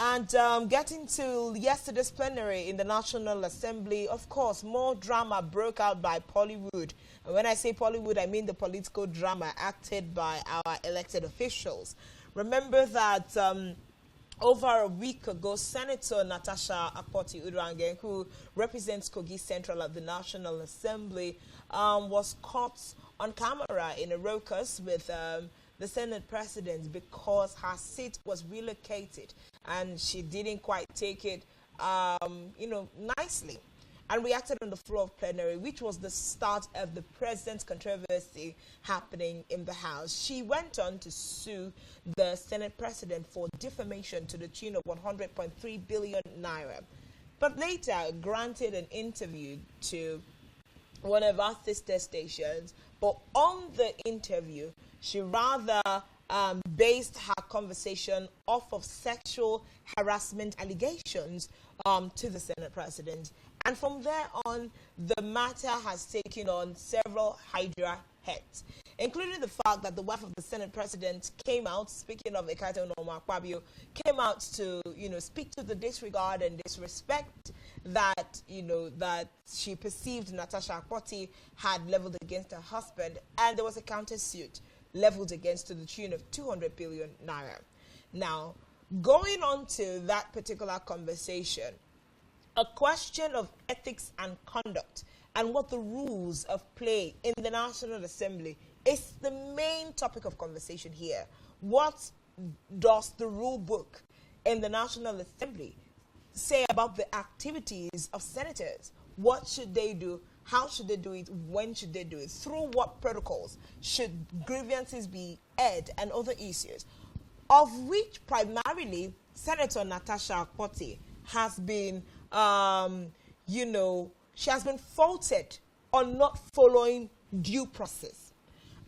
And getting to yesterday's plenary in the National Assembly, of course, more drama broke out by Pollywood. And when I say Pollywood, I mean the political drama acted by our elected officials. Remember that over a week ago, Senator Natasha Akpoti, who represents Kogi Central at the National Assembly, was caught on camera in a ruckus with the Senate President because her seat was relocated and she didn't quite take it, nicely, and reacted on the floor of plenary, which was the start of the President's controversy happening in the House. She went on to sue the Senate President for defamation to the tune of 100.3 billion naira, but later granted an interview to one of our sister stations. But on the interview, she rather based her conversation off of sexual harassment allegations to the Senate President. And from there on, the matter has taken on several Hydra heads, including the fact that the wife of the Senate President came out, speaking of Ekato Akpabio, came out to, speak to the disregard and disrespect that, that she perceived Natasha Akpoti had leveled against her husband, and there was a countersuit leveled against to the tune of 200 billion naira. Now, going on to that particular conversation, a question of ethics and conduct and what the rules of play in the National Assembly is the main topic of conversation here. What does the rule book in the National Assembly say about the activities of senators? What should they do? How should they do it? When should they do it? Through what protocols should grievances be aired and other issues, of which primarily Senator Natasha Akpoti has been, she has been faulted on not following due process.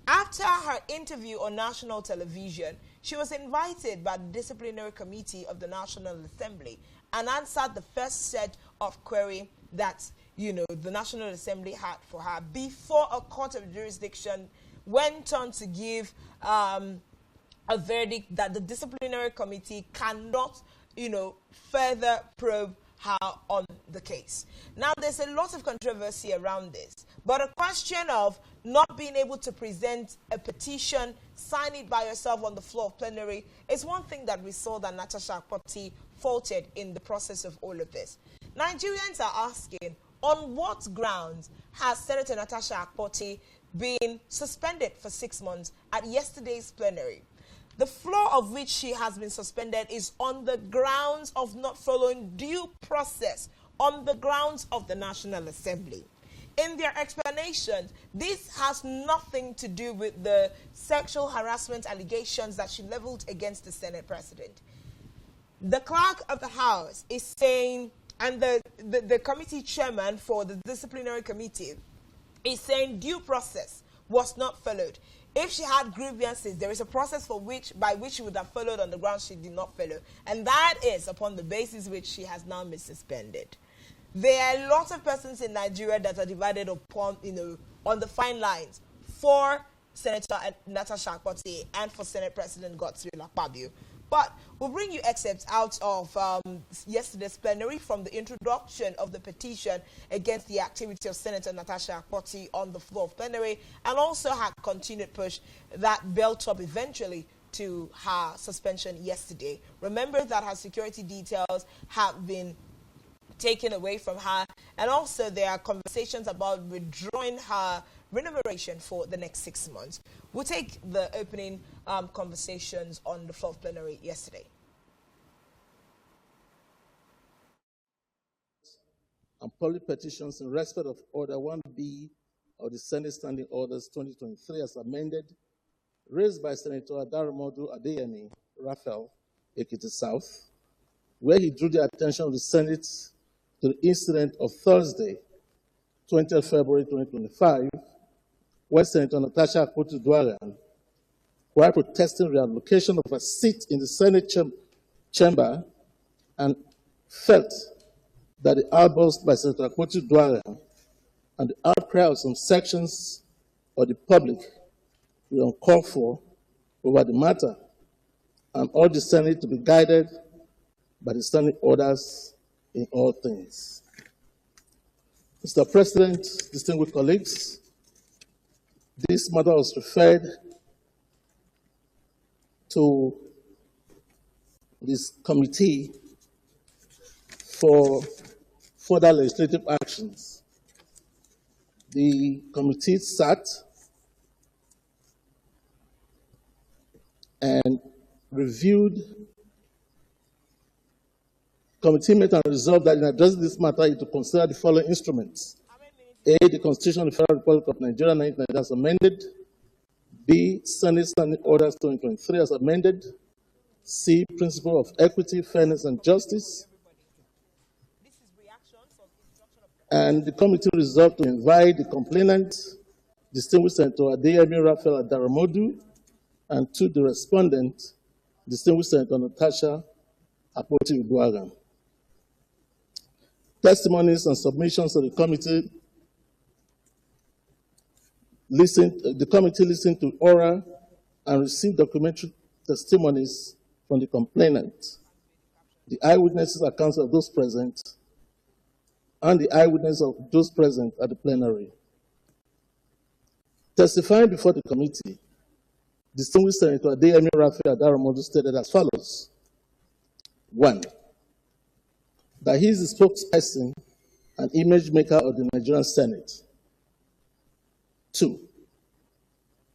After her interview on national television, she was invited by the disciplinary committee of the National Assembly and answered the first set of query that the National Assembly had for her before a court of jurisdiction went on to give a verdict that the disciplinary committee cannot, further probe her on the case. Now, there's a lot of controversy around this, but a question of not being able to present a petition, sign it by yourself on the floor of plenary, is one thing that we saw that Natasha Akpoti faulted in the process of all of this. Nigerians are asking, on what grounds has Senator Natasha Akpoti been suspended for 6 months at yesterday's plenary? The floor of which she has been suspended is on the grounds of not following due process, on the grounds of the National Assembly. In their explanation, this has nothing to do with the sexual harassment allegations that she leveled against the Senate President. The clerk of the House is saying, and the committee chairman for the disciplinary committee is saying due process was not followed. If she had grievances, there is a process by which she would have followed on the grounds she did not follow. And that is upon the basis which she has now been suspended. There are lots of persons in Nigeria that are divided upon, on the fine lines for Senator Natasha Akpoti and for Senate President Godswill Akpabio. But we'll bring you excerpts out of yesterday's plenary from the introduction of the petition against the activity of Senator Natasha Akpoti on the floor of plenary, and also her continued push that built up eventually to her suspension yesterday. Remember that her security details have been taken away from her, and also there are conversations about withdrawing her remuneration for the next 6 months. We'll take the opening conversations on the floor of plenary yesterday. And public petitions in respect of Order 1B of the Senate Standing Orders 2023 as amended, raised by Senator Adaromodu Adeyemi Raphael, Ekiti South, where he drew the attention of the Senate to the incident of Thursday, 20th February 2025, where Senator Natasha Akpoti, while protesting reallocation of a seat in the Senate chamber, and felt that the outburst by Senator Akpoti and the outcry of some sections of the public were uncalled for over the matter, and urged the Senate to be guided by the standing orders in all things. Mr. President, distinguished colleagues, this matter was referred to this committee for further legislative actions. The committee sat and reviewed. Committee met and resolved that in addressing this matter, it to consider the following instruments: A, the Constitution of the Federal Republic of Nigeria 1990 as amended; B, Senate Standing Orders 2023 as amended; C, Principle of Equity, Fairness, and Justice. And the committee resolved to invite the complainant, distinguished Senator Adeyemi Raphael Adaramodu, and to the respondent, distinguished Senator Natasha Akpoti Withdrawn. Testimonies and submissions of the committee listened to oral and received documentary testimonies from the complainant, the eyewitnesses' accounts of those present, and the eyewitness of those present at the plenary. Testifying before the committee, distinguished Senator Adeyemi Raphael Adaramodu stated as follows: 1, that he is the spokesperson and image maker of the Nigerian Senate. 2,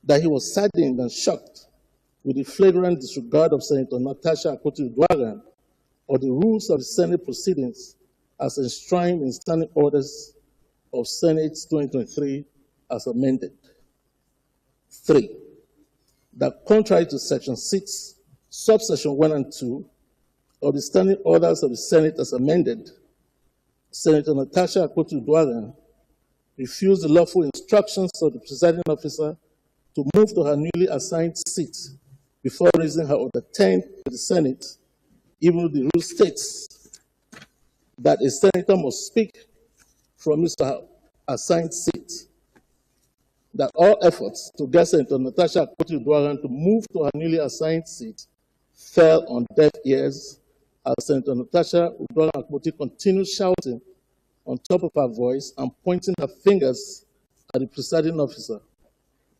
that he was saddened and shocked with the flagrant disregard of Senator Natasha Akpoti Withdrawn of the rules of the Senate proceedings as enshrined in Standing Orders of Senate 2023 as amended. 3, that contrary to Section 6, subsection 1 and 2 of the Standing Orders of the Senate as amended, Senator Natasha Akpoti Withdrawn refused the lawful instructions of the presiding officer to move to her newly assigned seat before raising her order 10 to the Senate, even though the rule states that a senator must speak from his assigned seat. That all efforts to get Senator Natasha Akpoti Withdrawn to move to her newly assigned seat fell on deaf ears as Senator Natasha Withdrawn Akpoti continued shouting on top of her voice and pointing her fingers at the presiding officer,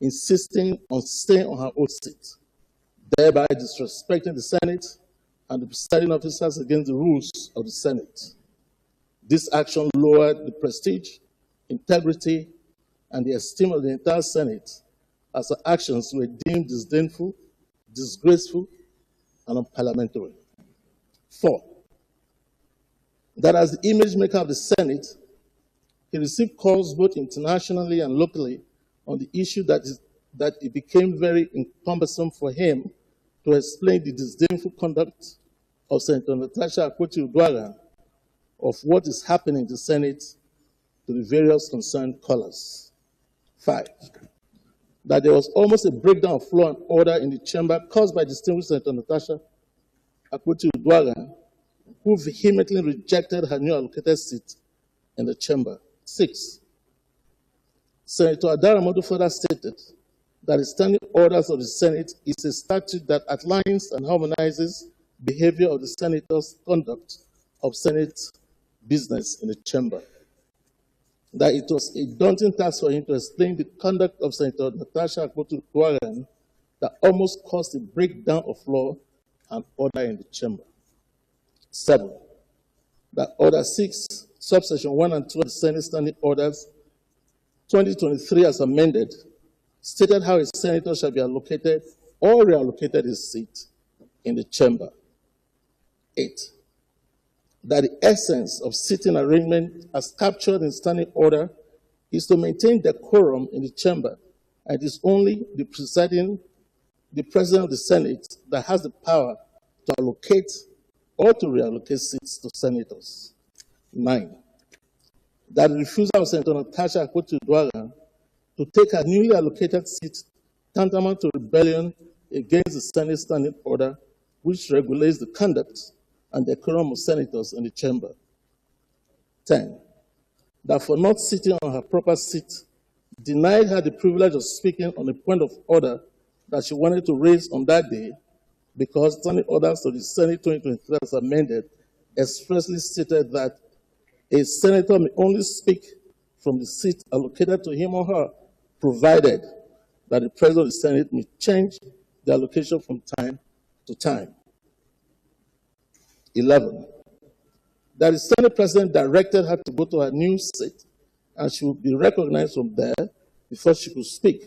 insisting on staying on her old seat, thereby disrespecting the Senate and the presiding officers against the rules of the Senate. This action lowered the prestige, integrity, and the esteem of the entire Senate as her actions were deemed disdainful, disgraceful, and unparliamentary. 4, that as the image maker of the Senate, he received calls both internationally and locally on the issue that it became very cumbersome for him to explain the disdainful conduct of Senator Natasha Akpoti Withdrawn of what is happening in the Senate to the various concerned callers. 5, that there was almost a breakdown of law and order in the chamber caused by distinguished Senator Natasha Akpoti Withdrawn, who vehemently rejected her new allocated seat in the chamber. 6, Senator Adaramodu further stated that the Standing Orders of the Senate is a statute that outlines and harmonizes behavior of the senators' conduct of Senate business in the chamber. That it was a daunting task for him to explain the conduct of Senator Natasha Akpoti Withdrawn that almost caused a breakdown of law and order in the chamber. 7, that Order 6, subsection 1 and 2 of the Senate Standing Orders 2023 as amended stated how a senator shall be allocated or reallocated his seat in the chamber. 8, that the essence of sitting arrangement as captured in Standing Order is to maintain decorum in the chamber, and it is only the president of the Senate that has the power to allocate or to reallocate seats to senators. 9, that the refusal of Senator Natasha Akpoti Withdrawn to take her newly allocated seat tantamount to rebellion against the Senate Standing Order, which regulates the conduct and decorum of senators in the chamber. 10, that for not sitting on her proper seat, denied her the privilege of speaking on a point of order that she wanted to raise on that day because Standing Orders of the Senate 2023 as amended expressly stated that a senator may only speak from the seat allocated to him or her, provided that the President of the Senate may change the allocation from time to time. 11, that the Senate President directed her to go to her new seat and she would be recognized from there before she could speak.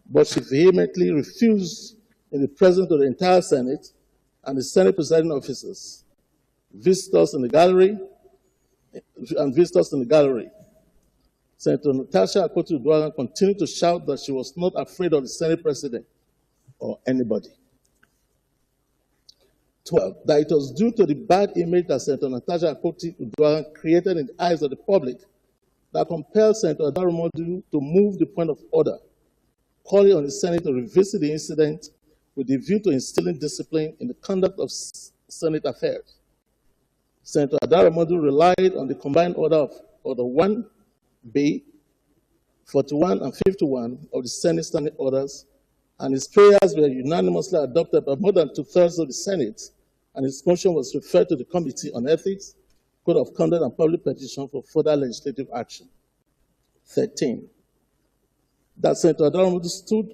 But she vehemently refused in the presence of the entire Senate and the Senate presiding officers, visitors in the gallery, Senator Natasha Akpoti Withdrawn continued to shout that she was not afraid of the Senate President or anybody. 12, that it was due to the bad image that Senator Natasha Akpoti Withdrawn created in the eyes of the public that compelled Senator Adaromodu to move the point of order, calling on the Senate to revisit the incident with the view to instilling discipline in the conduct of Senate affairs. Senator Adaromodu relied on the combined order of Order 1B, 41 and 51 of the Senate standing orders, and his prayers were unanimously adopted by more than 2/3 of the Senate, and his motion was referred to the Committee on Ethics, Code of Conduct, and Public Petition for further legislative action. 13, that Senator Adaromodu stood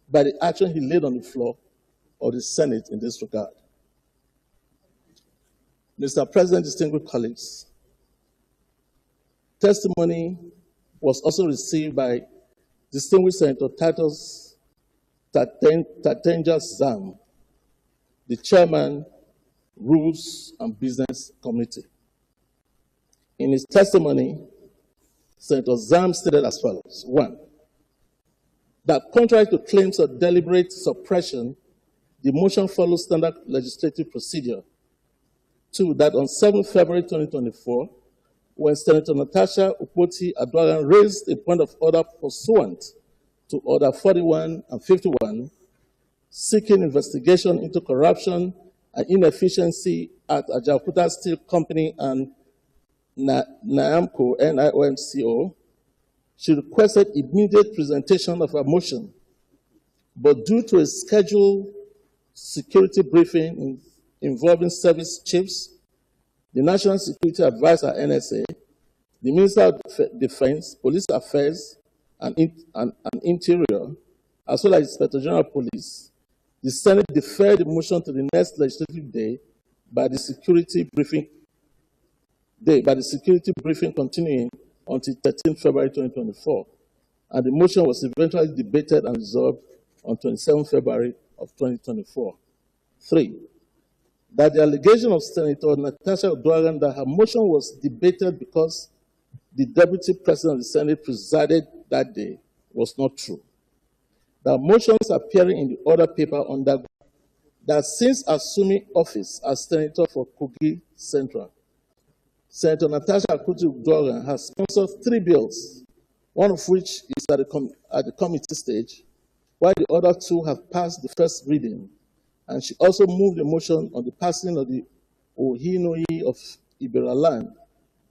by the action he laid on the floor of the Senate in this regard. Mr. President, distinguished colleagues, testimony was also received by distinguished Senator Titus Tatenja Zam, the chairman, Rules and Business Committee. In his testimony, Senator Zam stated as follows: 1, that contrary to claims of deliberate suppression, the motion follows standard legislative procedure. 2, that on 7 February 2024, when Senator Natasha Akpoti Withdrawn raised a point of order pursuant to Order 41 and 51, seeking investigation into corruption and inefficiency at Ajaokuta Steel Company and NIAMCO, NIOMCO, she requested immediate presentation of her motion, but due to a scheduled security briefing involving service chiefs, the National Security Advisor, NSA, the Minister of Defense, Police Affairs, and Interior, as well as the Inspector General of Police, the Senate deferred the motion to the next legislative day by the security briefing continuing until 13 February 2024, and the motion was eventually debated and resolved on 27 February of 2024. 3, that the allegation of Senator Natasha Withdrawn that her motion was debated because the Deputy President of the Senate presided that day was not true. The motions appearing in the order paper undergo that since assuming office as Senator for Kogi Central, Senator Natasha Akpoti Withdrawn has sponsored 3 bills, one of which is at the committee stage, while the other 2 have passed the first reading. And she also moved a motion on the passing of the Ohinoi of Iberaland,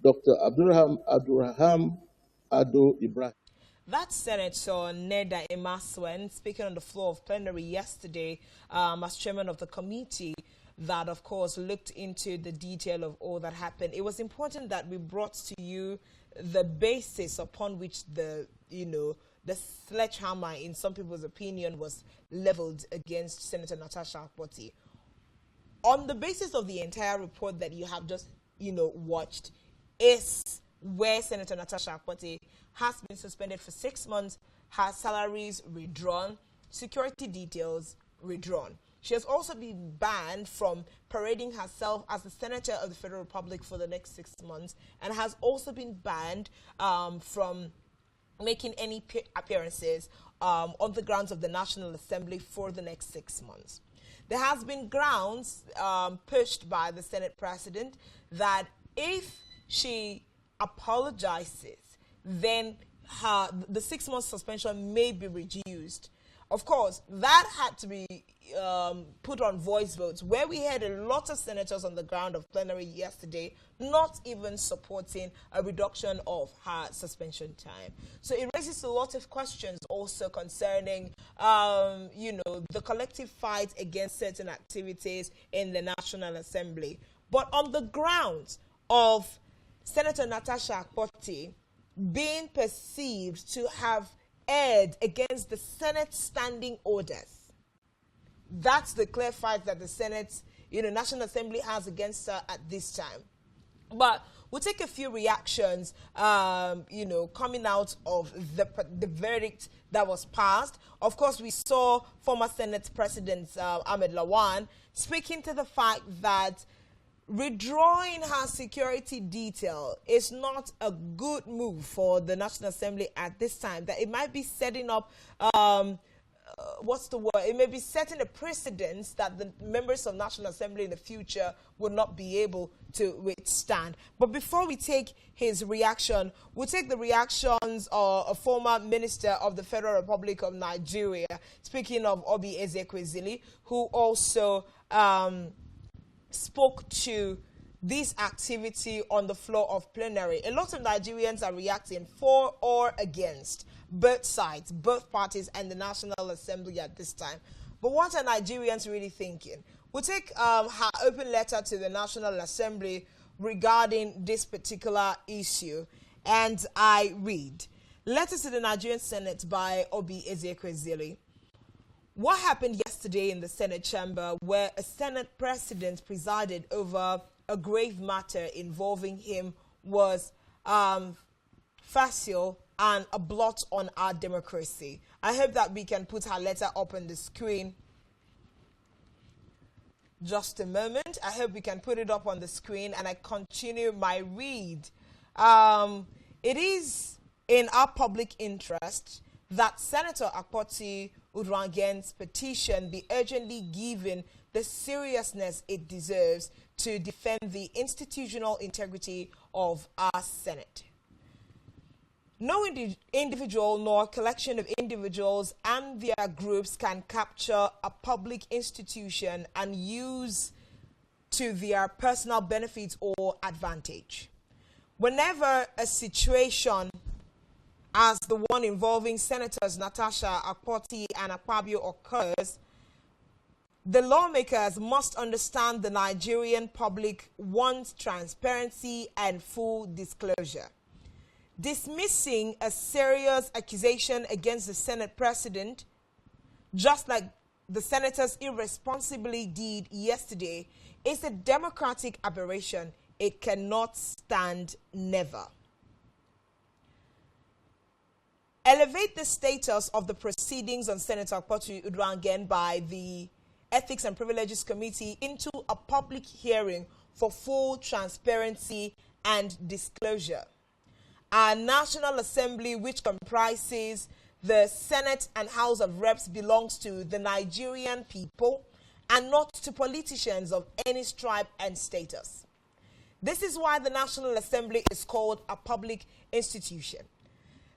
Dr. Abdurraham Ado Ibrahim. That's Senator Neda Emaswen speaking on the floor of plenary yesterday as chairman of the committee that, of course, looked into the detail of all that happened. It was important that we brought to you the basis upon which the sledgehammer, in some people's opinion, was leveled against Senator Natasha Akpoti. On the basis of the entire report that you have just, watched, is where Senator Natasha Akpoti has been suspended for 6 months, her salaries withdrawn, security details withdrawn. She has also been banned from parading herself as the Senator of the Federal Republic for the next 6 months, and has also been banned from making any appearances on the grounds of the National Assembly for the next 6 months. There has been grounds pushed by the Senate President that if she apologizes, then the 6 month suspension may be reduced. Of course, that had to be put on voice votes, where we had a lot of senators on the ground of plenary yesterday not even supporting a reduction of her suspension time. So it raises a lot of questions also concerning, the collective fight against certain activities in the National Assembly. But on the grounds of Senator Natasha Akpoti being perceived to have erred against the Senate standing orders, that's the clear fight that the Senate, National Assembly has against her at this time. But we'll take a few reactions, coming out of the verdict that was passed. Of course, we saw former Senate President Ahmed Lawan speaking to the fact that withdrawing her security detail is not a good move for the National Assembly at this time, that it might be setting up, it may be setting a precedence that the members of National Assembly in the future will not be able to withstand. But before we take his reaction, we'll take the reactions of a former minister of the Federal Republic of Nigeria, speaking of Obi Ezekwesili, who also spoke to this activity on the floor of plenary. A lot of Nigerians are reacting for or against both sides, both parties, and the National Assembly at this time. But what are Nigerians really thinking? We'll take her open letter to the National Assembly regarding this particular issue. And I read, Letter to the Nigerian Senate by Obi Ezekwesili. What happened yesterday in the Senate chamber, where a Senate president presided over a grave matter involving him, was facile and a blot on our democracy. I hope that we can put her letter up on the screen. Just a moment. I hope we can put it up on the screen, and I continue my read. It is in our public interest that Senator Akpoti Udrangen's petition be urgently given the seriousness it deserves to defend the institutional integrity of our Senate. No individual nor collection of individuals and their groups can capture a public institution and use to their personal benefit or advantage. Whenever a situation as the one involving Senators Natasha, Akpoti, and Akpabio occurs, the lawmakers must understand the Nigerian public wants transparency and full disclosure. Dismissing a serious accusation against the Senate president, just like the senators irresponsibly did yesterday, is a democratic aberration. It cannot stand, never. Elevate the status of the proceedings on Senator Akpoti Udrangen by the Ethics and Privileges Committee into a public hearing for full transparency and disclosure. Our National Assembly, which comprises the Senate and House of Reps, belongs to the Nigerian people and not to politicians of any stripe and status. This is why the National Assembly is called a public institution.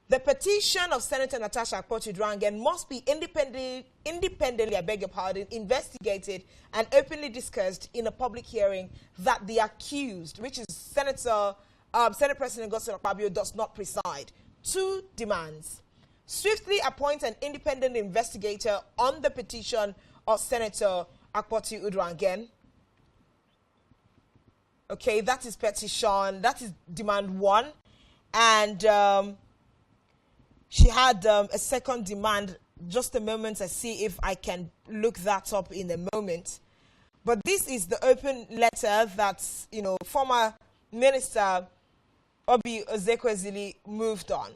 The petition of Senator Natasha Akpoti Udrangen must be independently, investigated and openly discussed in a public hearing that the accused, which is Senate President Godswill Akpabio, does not preside. 2 demands. Swiftly appoint an independent investigator on the petition of Senator Akpoti Udrangen. Okay, that is petition. That is demand 1. And she had a second demand. Just a moment, I see if I can look that up in a moment. But this is the open letter that, former Minister Obi Ezekwesili moved on.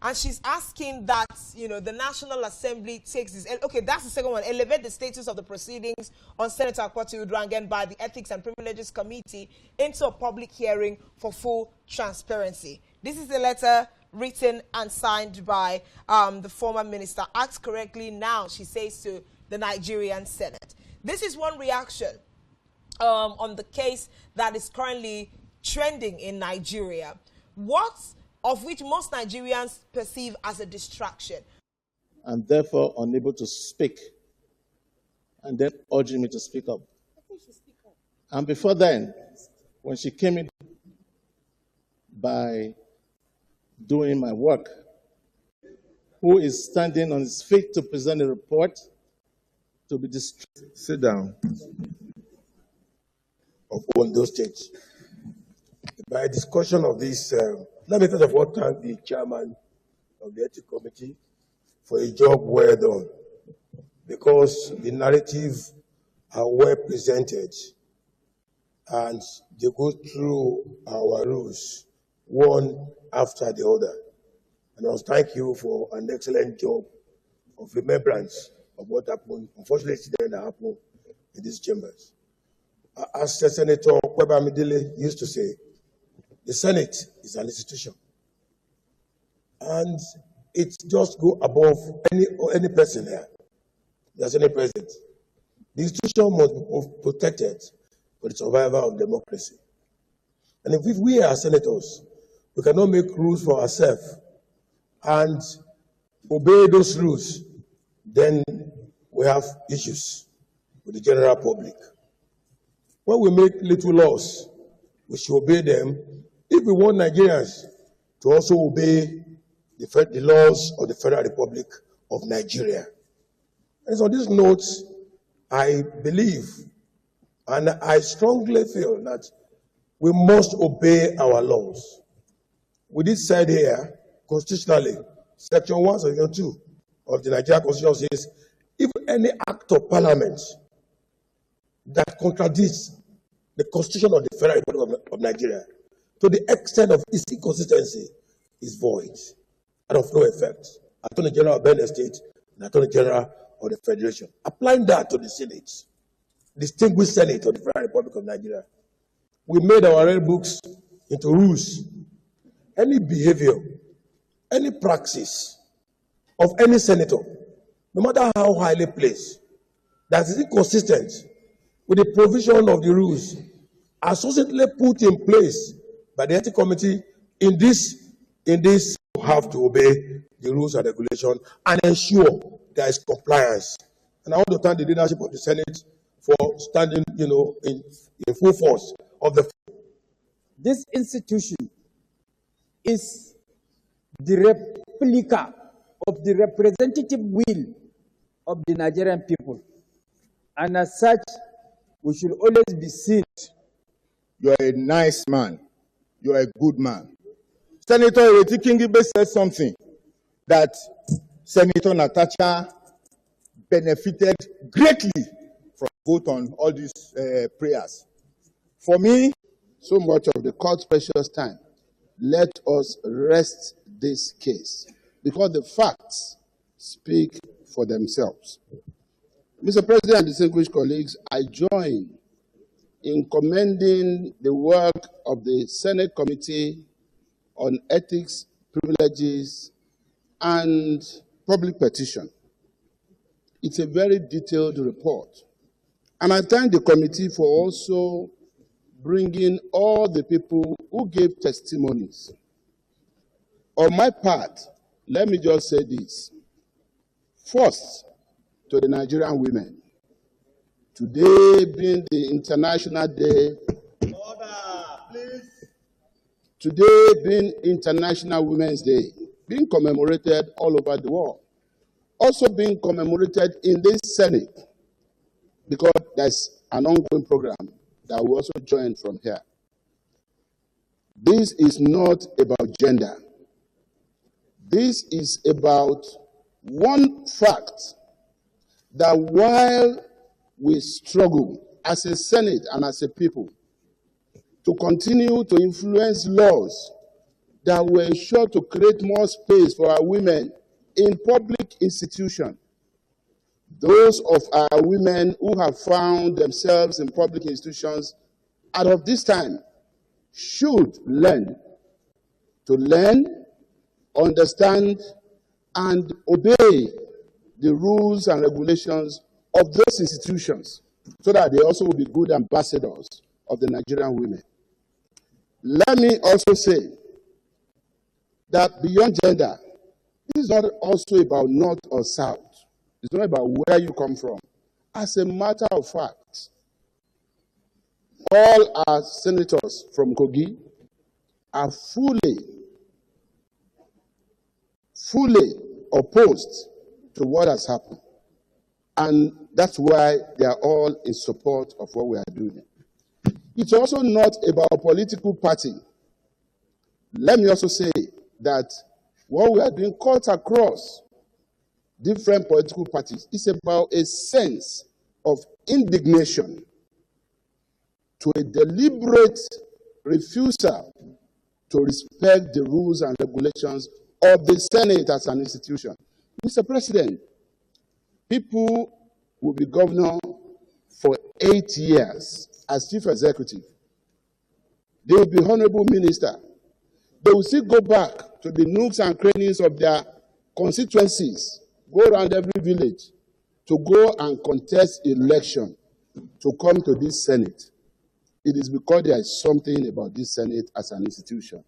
And she's asking that, the National Assembly takes this. Okay, that's the second one. Elevate the status of the proceedings on Senator Akpoti Udrangen by the Ethics and Privileges Committee into a public hearing for full transparency. This is a letter written and signed by the former minister. Acts correctly now, she says to the Nigerian Senate. This is one reaction on the case that is currently trending in Nigeria. What of which most Nigerians perceive as a distraction. And therefore unable to speak, and then urging me to speak up. And before then, when she came in by doing my work, who is standing on his feet to present a report, to be distracted. Sit down. Of Ondo State. By discussion of this, let me first of all thank the chairman of the Ethics Committee for a job well done, because the narrative are well presented and they go through our rules one after the other. And I must thank you for an excellent job of remembrance of what happened, unfortunately, that happened in these chambers. As Senator Kwebamidele used to say, the Senate is an institution, and it just go above any person here. There's any president. The institution must be protected for the survival of democracy. And if we are senators, we cannot make rules for ourselves and obey those rules, then we have issues with the general public. When we make little laws, we should obey them if we want Nigerians to also obey the laws of the Federal Republic of Nigeria. And so on this note, I believe and I strongly feel that we must obey our laws. With this said here, constitutionally, Section 1, Section 2 of the Nigerian Constitution says, if any act of parliament that contradicts the Constitution of the Federal Republic of Nigeria to the extent of its inconsistency is void and of no effect. Attorney General of Benin State and Attorney General of the Federation. Applying that to the Senate, distinguished Senate of the Federal Republic of Nigeria, we made our red books into rules. Any behavior, any praxis of any senator, no matter how highly placed, that is inconsistent with the provision of the rules associately put in place by the Ethics Committee, in this you have to obey the rules and regulations and ensure there is compliance. And I want to thank the leadership of the Senate for standing, in full force of the. This institution is the replica of the representative will of the Nigerian people. And as such, we should always be seen. You're a nice man. You're a good man. Senator Ireti Kingibe said something that Senator Natasha benefited greatly from vote on all these prayers. For me, so much of the court's precious time, let us rest this case because the facts speak for themselves. Mr. President and distinguished colleagues, I join in commending the work of the Senate Committee on Ethics, Privileges, and Public Petition. It's a very detailed report. And I thank the committee for also bringing all the people who gave testimonies. On my part, let me just say this. First, to the Nigerian women. Today being the International Day. Today being International Women's Day, being commemorated all over the world. Also being commemorated in this Senate, because there's an ongoing program that we also join from here. This is not about gender. This is about one fact, that while we struggle as a Senate and as a people to continue to influence laws that will ensure to create more space for our women in public institutions, those of our women who have found themselves in public institutions out of this time should learn, understand, and obey the rules and regulations of those institutions so that they also will be good ambassadors of the Nigerian women. Let me also say that beyond gender, this is not also about north or south. It's not about where you come from. As a matter of fact, all our senators from Kogi are fully opposed to what has happened. And that's why they are all in support of what we are doing. It's also not about a political party. Let me also say that what we are doing cuts across different political parties. It's about a sense of indignation to a deliberate refusal to respect the rules and regulations of the Senate as an institution. Mr. President, people will be governor for 8 years as chief executive. They will be honorable minister. They will still go back to the nooks and crannies of their constituencies, go around every village to go and contest election to come to this Senate. It is because there is something about this Senate as an institution.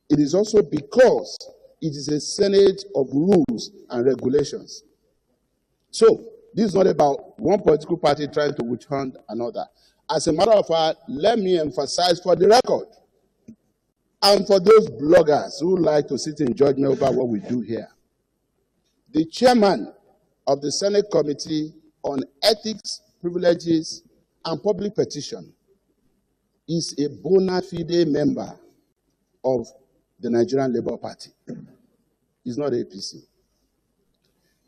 It is also because it is a Senate of rules and regulations. So, this is not about one political party trying to witch hunt another. As a matter of fact, let me emphasize for the record, and for those bloggers who like to sit in judgment over what we do here, the chairman of the Senate Committee on Ethics, Privileges, and Public Petition is a bona fide member of the Nigerian Labour Party. He's not APC.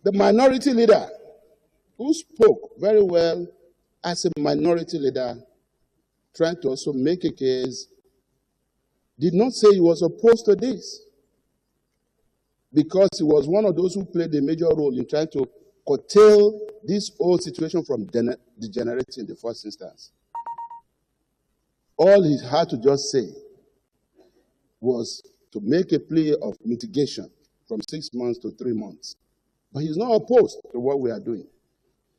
The minority leader, who spoke very well as a minority leader, trying to also make a case, did not say he was opposed to this, because he was one of those who played a major role in trying to curtail this whole situation from degenerating in the first instance. All he had to just say was to make a plea of mitigation from 6 months to 3 months. But he's not opposed to what we are doing.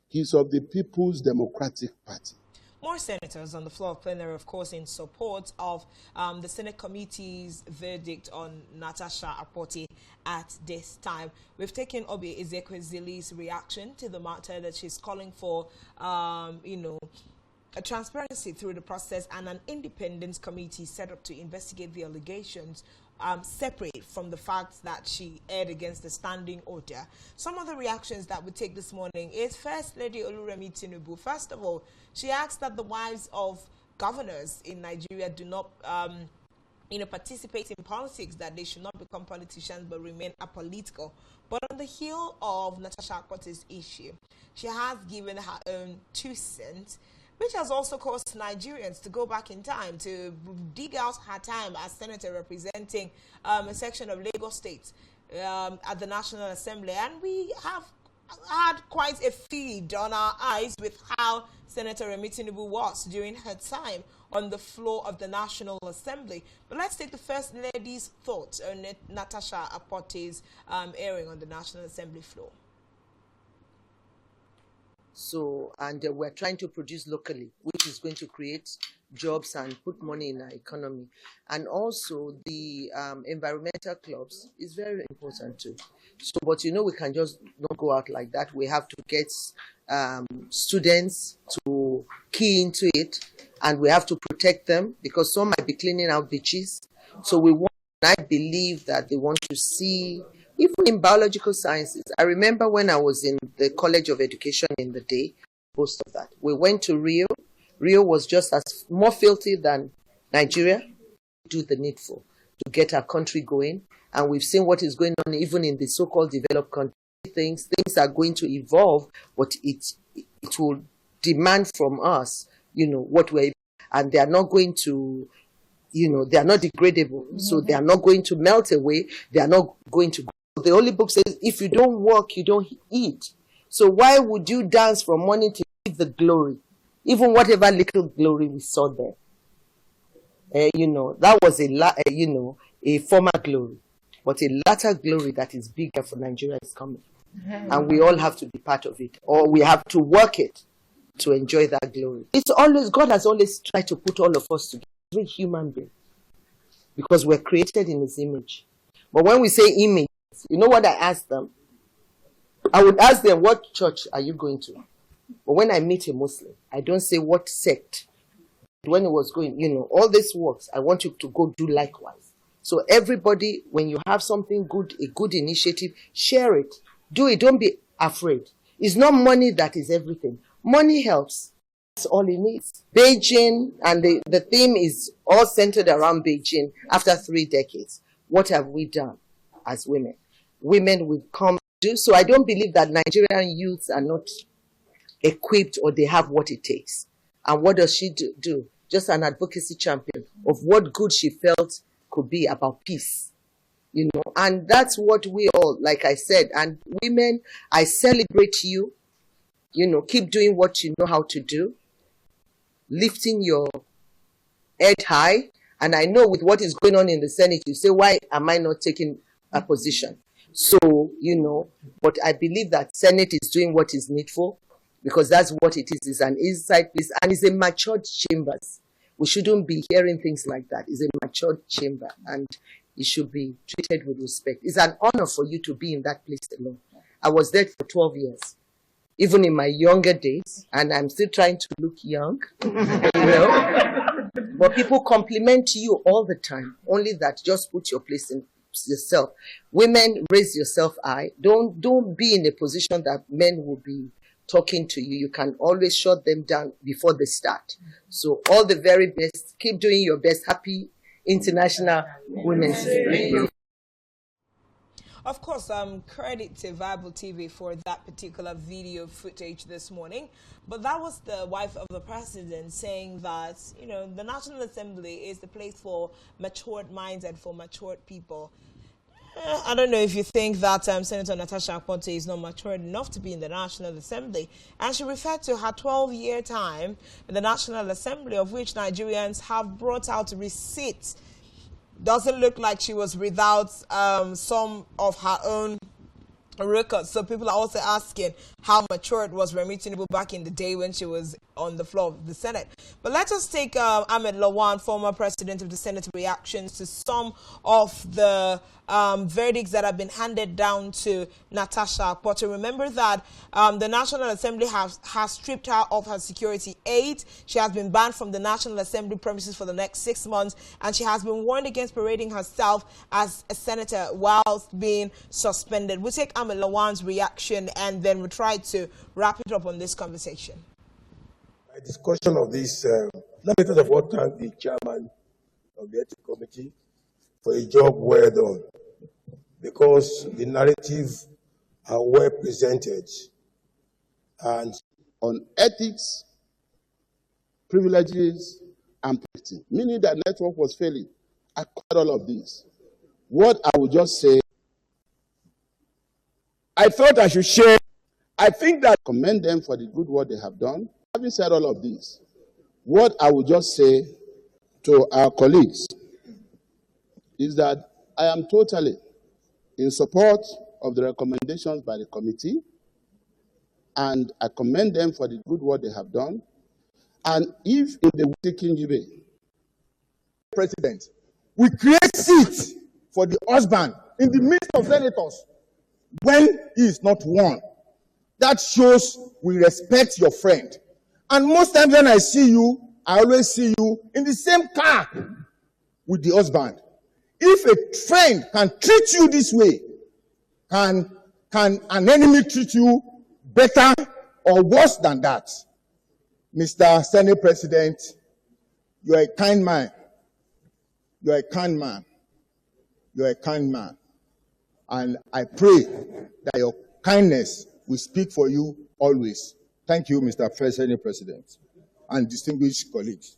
He's of the People's Democratic Party. More senators on the floor of plenary, of course, in support of the Senate Committee's verdict on Natasha Akpoti at this time. We've taken Obi Ezekwesili's reaction to the matter, that she's calling for, a transparency through the process and an independent committee set up to investigate the allegations, separate from the fact that she erred against the standing order. Some of the reactions that we take this morning is First Lady Oluremi Tinubu. First of all, she asked that the wives of governors in Nigeria do not participate in politics, that they should not become politicians but remain apolitical. But on the heel of Natasha Akpoti's issue, she has given her own 2 cents, which has also caused Nigerians to go back in time to dig out her time as senator representing a section of Lagos State at the National Assembly. And we have had quite a feed on our eyes with how Senator Remi Tinubu was during her time on the floor of the National Assembly. But let's take the First Lady's thoughts on Natasha Akpoti's airing on the National Assembly floor. So, and we're trying to produce locally, which is going to create jobs and put money in our economy. And also the environmental clubs is very important too. So, but we can just not go out like that. We have to get students to key into it, and we have to protect them, because some might be cleaning out beaches. So I believe that they want to see, even in biological sciences. I remember when I was in the College of Education in the day, most of that. We went to Rio. Rio was just as more filthy than Nigeria. Do the needful to get our country going. And we've seen what is going on even in the so-called developed countries. Things are going to evolve, but it will demand from us, what we're, and they are not going to, they are not degradable. So they are not going to melt away. They are not going to. The Holy Book says, if you don't work, you don't eat. So why would you dance from morning to give the glory? Even whatever little glory we saw there. That was a former glory. But a latter glory that is bigger for Nigeria is coming. And we all have to be part of it. Or we have to work it to enjoy that glory. God has always tried to put all of us together. Every human being. Because we're created in His image. But when we say image, you know what I ask them? I would ask them, what church are you going to? But when I meet a Muslim, I don't say what sect. When it was going, all these works, I want you to go do likewise. So everybody, when you have something good, a good initiative, share it. Do it. Don't be afraid. It's not money that is everything. Money helps. That's all it needs. Beijing, and the theme is all centered around Beijing after 3 decades. What have we done as women? Women will come do. So I don't believe that Nigerian youths are not equipped or they have what it takes. And what does she do? Just an advocacy champion of what good she felt could be about peace. And that's what we all, like I said, and women, I celebrate you. Keep doing what you know how to do, lifting your head high. And I know with what is going on in the Senate, you say, why am I not taking a position? So, but I believe that Senate is doing what is needful, because that's what it is. It's an inside place, and it's a matured chambers. We shouldn't be hearing things like that. It's a matured chamber, and it should be treated with respect. It's an honor for you to be in that place alone. I was there for 12 years, even in my younger days, and I'm still trying to look young, But people compliment you all the time. Only that, just put your place in yourself. Women, raise yourself high. Don't be in a position that men will be talking to you. You can always shut them down before they start. So all the very best. Keep doing your best. Happy International Women's Day. Of course, credit to Viable TV for that particular video footage this morning. But that was the wife of the president saying that, the National Assembly is the place for matured minds and for matured people. I don't know if you think that Senator Natasha Akpoti is not matured enough to be in the National Assembly. And she referred to her 12-year time in the National Assembly, of which Nigerians have brought out receipts. Doesn't look like she was without some of her own records. So people are also asking how matured was Remi Tinubu back in the day when she was on the floor of the Senate. But let us take Ahmed Lawan, former president of the Senate, reactions to some of the verdicts that have been handed down to Natasha Akpoti. Remember that the National Assembly has stripped her of her security aid. She has been banned from the National Assembly premises for the next 6 months, and she has been warned against parading herself as a senator whilst being suspended. We'll take Ahmed Lawan's reaction and then we'll try to wrap it up on this conversation. A discussion of this, let me first of all thank the chairman of the Ethics Committee for a job well done, because the narrative are well presented. And on ethics, privileges, and property, meaning that network was failing. I caught all of this. What I would just say, I thought I should share. I think that commend them for the good work they have done. Having said all of this, what I would just say to our colleagues is that I am totally in support of the recommendations by the committee, and I commend them for the good work they have done. And if in the taking debate, President, we create seats for the husband in the midst of senators when he is not one. That shows we respect your friend. And most times when I see you, I always see you in the same car with the husband. If a friend can treat you this way, can an enemy treat you better or worse than that? Mr. Senate President, you are a kind man. You are a kind man. You are a kind man. And I pray that your kindness will speak for you always. Thank you, Mr. Senate President, and distinguished colleagues.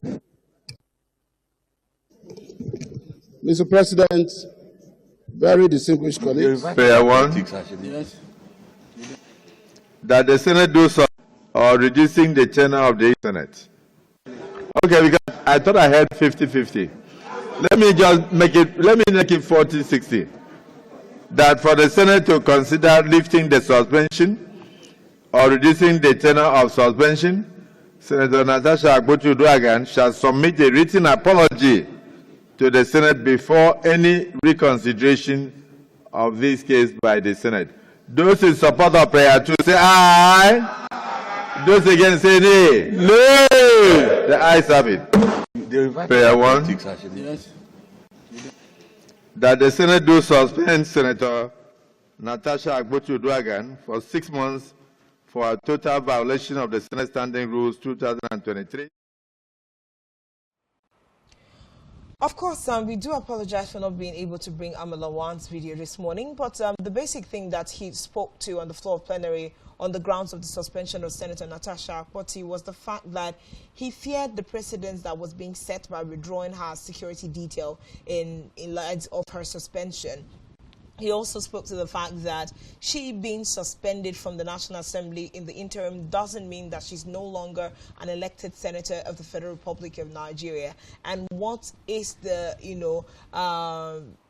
Mr. President, very distinguished colleagues. Fair one. That the Senate do so, or reducing the tenure of the Senate. Okay, because I thought I had 50-50. Let me just make it 40-60. That for the Senate to consider lifting the suspension or reducing the tenure of suspension, Senator Natasha Akpoti shall submit a written apology to the Senate before any reconsideration of this case by the Senate. Those in support of prayer 2 say aye. Those against say nay. No. The ayes have it. Prayer 1. Yes. That the Senate do suspend Senator Natasha Akpoti Withdrawn for 6 months for a total violation of the Senate Standing Rules 2023. Of course, we do apologize for not being able to bring Amalawan's video this morning, but the basic thing that he spoke to on the floor of plenary on the grounds of the suspension of Senator Natasha Akpoti was the fact that he feared the precedence that was being set by withdrawing her security detail in light of her suspension. He also spoke to the fact that she being suspended from the National Assembly in the interim doesn't mean that she's no longer an elected senator of the Federal Republic of Nigeria. And what is the,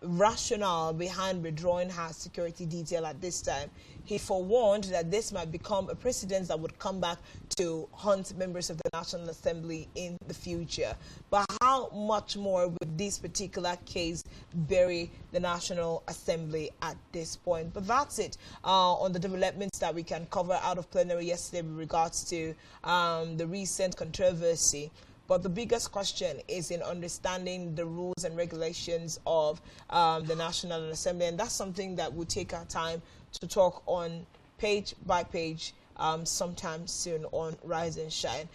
rationale behind withdrawing her security detail at this time? He forewarned that this might become a precedent that would come back to haunt members of the National Assembly in the future. But how much more would this particular case bury the National Assembly at this point? But that's it on the developments that we can cover out of plenary yesterday with regards to the recent controversy. But the biggest question is in understanding the rules and regulations of the National Assembly. And that's something that we'll take our time to talk on page by page sometime soon on Rise and Shine.